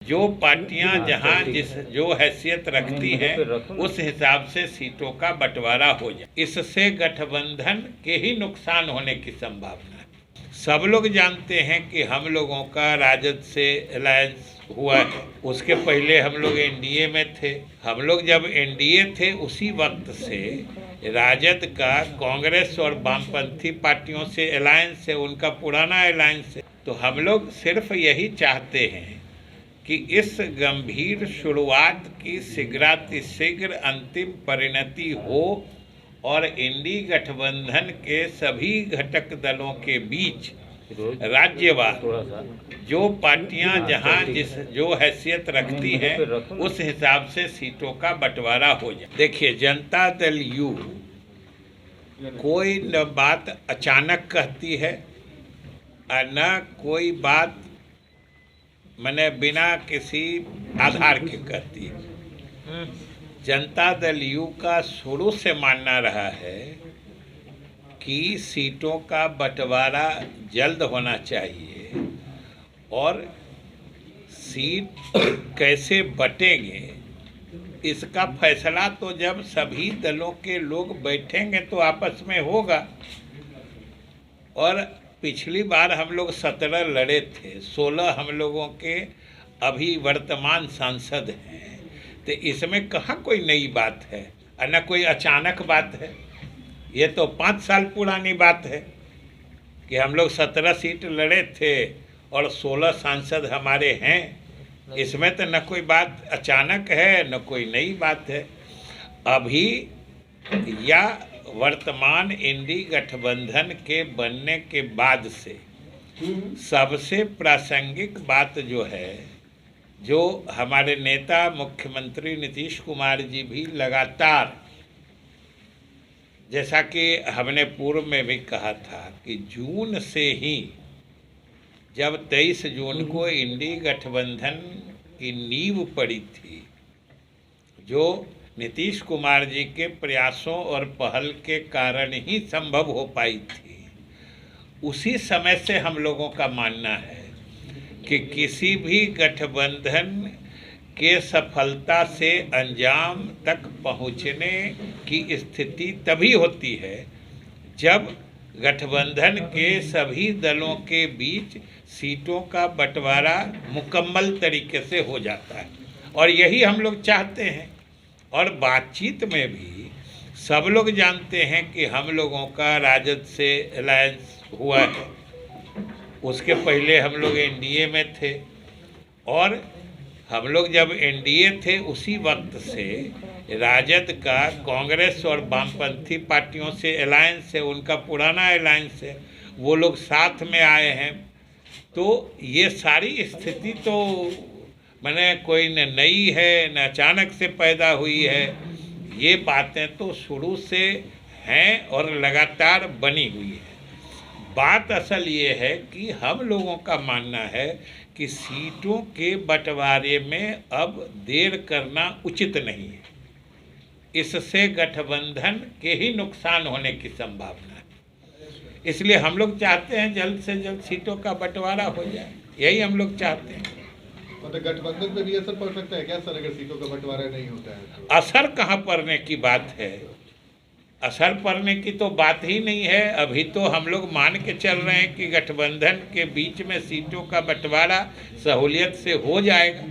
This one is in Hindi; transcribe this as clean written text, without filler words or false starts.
जो पार्टियां जहां जिस जो हैसियत रखती हैं उस हिसाब से सीटों का बंटवारा हो जाए। इससे गठबंधन के ही नुकसान होने की संभावना है। सब लोग जानते हैं कि हम लोगों का राजद से अलायंस हुआ है। उसके पहले हम लोग एनडीए में थे। हम लोग जब एनडीए थे उसी वक्त से राजद का कांग्रेस और वामपंथी पार्टियों से अलायंस है, उनका पुराना अलायंस है। तो हम लोग सिर्फ यही चाहते हैं कि इस गंभीर शुरुआत की शीघ्रातिशीघ्र अंतिम परिणति हो और इंडी गठबंधन के सभी घटक दलों के बीच राज्यवार जो पार्टियां जहां जिस जो हैसियत रखती हैं उस हिसाब से सीटों का बंटवारा हो जाए। देखिए, जनता दल यू कोई न बात अचानक कहती है और न कोई बात मैंने बिना किसी आधार के कहती है। जनता दल यू का शुरू से मानना रहा है कि सीटों का बंटवारा जल्द होना चाहिए और सीट कैसे बटेंगे इसका फैसला तो जब सभी दलों के लोग बैठेंगे तो आपस में होगा। और पिछली बार हम लोग 17 लड़े थे, 16 हम लोगों के अभी वर्तमान सांसद हैं। तो इसमें कहाँ कोई नई बात है और न कोई अचानक बात है। ये तो 5 साल पुरानी बात है कि हम लोग 17 सीट लड़े थे और 16 सांसद हमारे हैं। इसमें तो न कोई बात अचानक है न कोई नई बात है। अभी या वर्तमान इंडी गठबंधन के बनने के बाद से सबसे प्रासंगिक बात जो है, जो हमारे नेता मुख्यमंत्री नीतीश कुमार जी भी लगातार, जैसा कि हमने पूर्व में भी कहा था कि जून से ही जब 23 जून को इंडी गठबंधन की नींव पड़ी थी, जो नीतीश कुमार जी के प्रयासों और पहल के कारण ही संभव हो पाई थी, उसी समय से हम लोगों का मानना है कि किसी भी गठबंधन के सफलता से अंजाम तक पहुंचने की स्थिति तभी होती है जब गठबंधन के सभी दलों के बीच सीटों का बंटवारा मुकम्मल तरीके से हो जाता है। और यही हम लोग चाहते हैं। और बातचीत में भी सब लोग जानते हैं कि हम लोगों का राजद से अलायंस हुआ है। उसके पहले हम लोग एनडीए में थे और हम लोग जब एनडीए थे उसी वक्त से राजद का कांग्रेस और वामपंथी पार्टियों से अलायंस है, उनका पुराना अलायंस है। वो लोग साथ में आए हैं। तो ये सारी स्थिति तो मैंने कोई न नई है न अचानक से पैदा हुई है। ये बातें तो शुरू से हैं और लगातार बनी हुई है। बात असल ये है कि हम लोगों का मानना है कि सीटों के बंटवारे में अब देर करना उचित नहीं है। इससे गठबंधन के ही नुकसान होने की संभावना है। इसलिए हम लोग चाहते हैं जल्द से जल्द सीटों का बंटवारा हो जाए। यही हम लोग चाहते हैं। मतलब गठबंधन पे भी असर पड़ सकता है क्या सर, अगर सीटों का बंटवारा नहीं होता है तो? असर कहाँ पड़ने की बात है? असर पड़ने की तो बात ही नहीं है। अभी तो हम लोग मान के चल रहे हैं कि गठबंधन के बीच में सीटों का बंटवारा सहूलियत से हो जाएगा।